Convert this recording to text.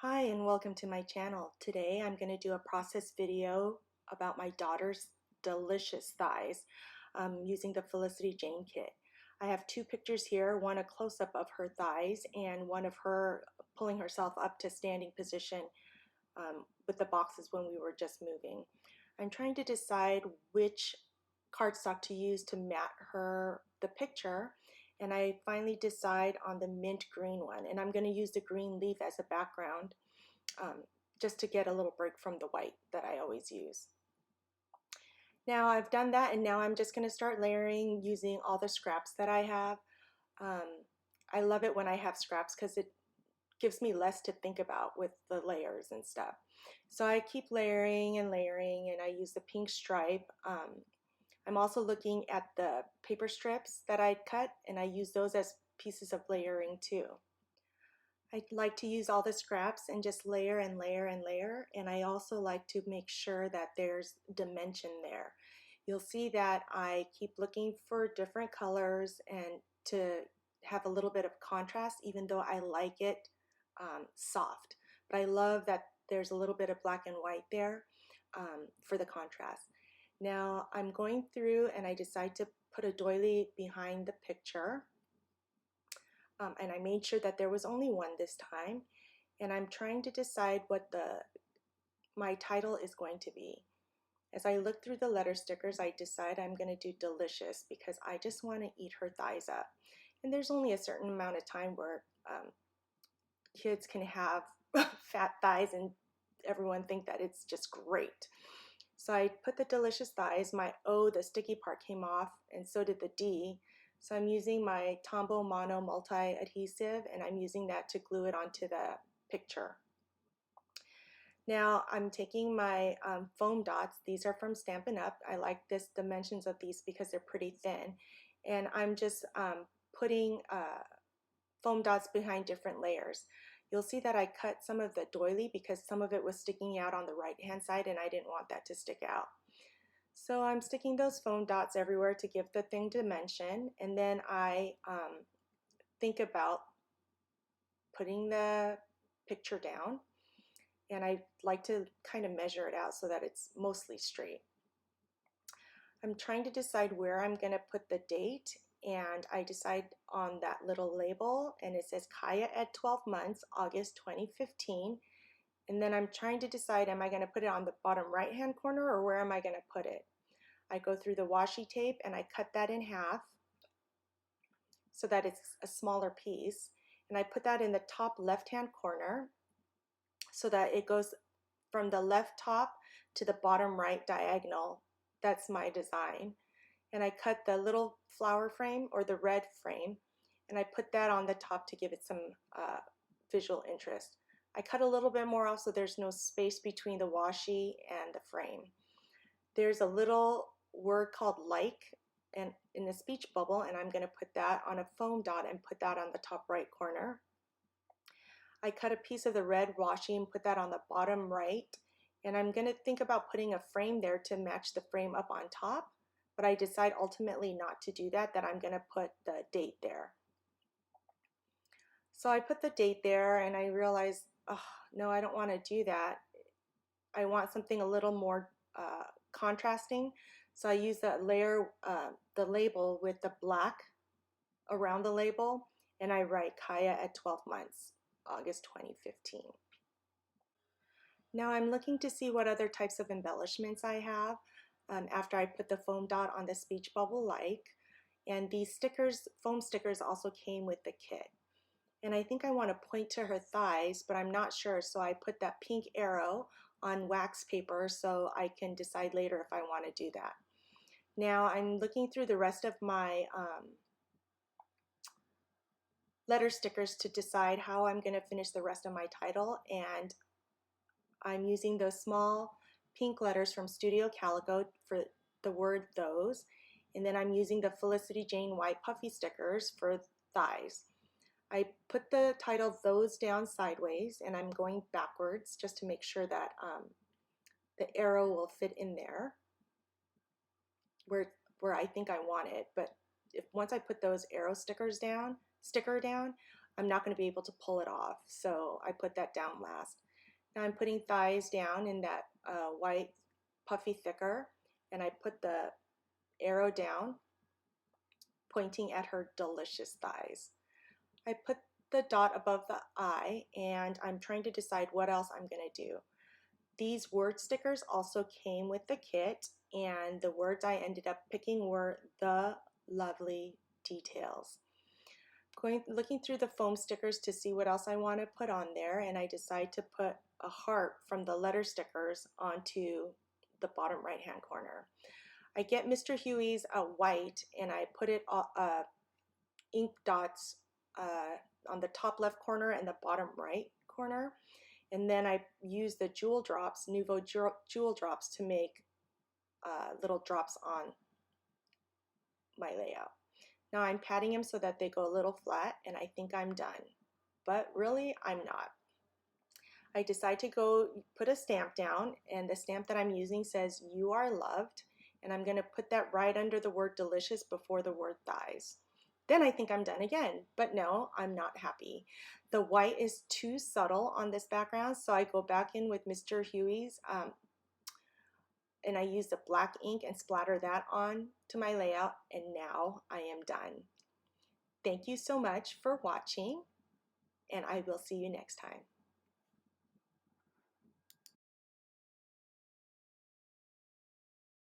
Hi and welcome to my channel. Today I'm going to do a process video about my daughter's delicious thighs using the Felicity Jane kit. I have two pictures here, one a close-up of her thighs and one of her pulling herself up to standing position with the boxes when we were just moving. I'm trying to decide which cardstock to use to mat the picture, and I finally decide on the mint green one, and I'm going to use the green leaf as a background um, just to get a little break from the white that I always use. Now I've done that, and now I'm just going to start layering using all the scraps that I have. I love it when I have scraps because it gives me less to think about with the layers and stuff. So I keep layering and layering, and I use the pink stripe. I'm also looking at the paper strips that I cut, and I use those as pieces of layering too. I like to use all the scraps and just layer and layer and layer, and I also like to make sure that there's dimension there. You'll see that I keep looking for different colors and to have a little bit of contrast, even though I like it soft. But I love that there's a little bit of black and white there for the contrast. Now I'm going through and I decide to put a doily behind the picture. And I made sure that there was only one this time. And I'm trying to decide what my title is going to be. As I look through the letter stickers, I decide I'm going to do delicious because I just want to eat her thighs up. And there's only a certain amount of time where kids can have fat thighs and everyone think that it's just great. So I put the delicious thighs. My O, the sticky part, came off, and so did the D. So I'm using my Tombow Mono multi-adhesive, and I'm using that to glue it onto the picture. Now I'm taking my foam dots. These are from Stampin' Up. I like this dimensions of these because they're pretty thin. And I'm just putting foam dots behind different layers. You'll see that I cut some of the doily because some of it was sticking out on the right hand side and I didn't want that to stick out. So I'm sticking those foam dots everywhere to give the thing dimension, and then I think about putting the picture down, and I like to kind of measure it out so that it's mostly straight. I'm trying to decide where I'm going to put the date, and I decide on that little label, and it says Kaya at 12 months, August 2015. And then I'm trying to decide, am I going to put it on the bottom right hand corner or where am I going to put it? I go through the washi tape and I cut that in half so that it's a smaller piece. And I put that in the top left hand corner so that it goes from the left top to the bottom right diagonal. That's my design. And I cut the little flower frame or the red frame and I put that on the top to give it some visual interest. I cut a little bit more off so there's no space between the washi and the frame. There's a little word called like and in a speech bubble, and I'm going to put that on a foam dot and put that on the top right corner. I cut a piece of the red washi and put that on the bottom right, and I'm going to think about putting a frame there to match the frame up on top, but I decide ultimately not to do that, that I'm going to put the date there. So I put the date there and I realized, oh, no, I don't want to do that. I want something a little more contrasting. So I use that layer, the label with the black around the label, and I write Kaya at 12 months, August 2015. Now I'm looking to see what other types of embellishments I have after I put the foam dot on the speech bubble like. And these stickers, foam stickers, also came with the kit. And I think I want to point to her thighs, but I'm not sure, so I put that pink arrow on wax paper so I can decide later if I want to do that. Now I'm looking through the rest of my letter stickers to decide how I'm going to finish the rest of my title, and I'm using those small pink letters from Studio Calico for the word those, and then I'm using the Felicity Jane white puffy stickers for thighs. I put the title those down sideways and I'm going backwards just to make sure that the arrow will fit in there where I think I want it. But once I put those arrow sticker down, I'm not going to be able to pull it off, so I put that down last. Now I'm putting thighs down in that white puffy thicker, and I put the arrow down pointing at her delicious thighs. I put the dot above the eye, and I'm trying to decide what else I'm going to do. These word stickers also came with the kit, and the words I ended up picking were "the lovely details." Looking through the foam stickers to see what else I want to put on there, and I decide to put a heart from the letter stickers onto the bottom right hand corner. I get Mr. Huey's white, and I put it ink dots on the top left corner and the bottom right corner, and then I use the jewel drops, Nuvo jewel drops, to make little drops on my layout. Now I'm patting them so that they go a little flat, and I think I'm done. But really, I'm not. I decide to go put a stamp down, and the stamp that I'm using says "You are loved," and I'm going to put that right under the word delicious before the word thighs. Then I think I'm done again, but no, I'm not happy. The white is too subtle on this background, so I go back in with Mr. Huey's and I use the black ink and splatter that on to my layout, and now I am done. Thank you so much for watching, and I will see you next time.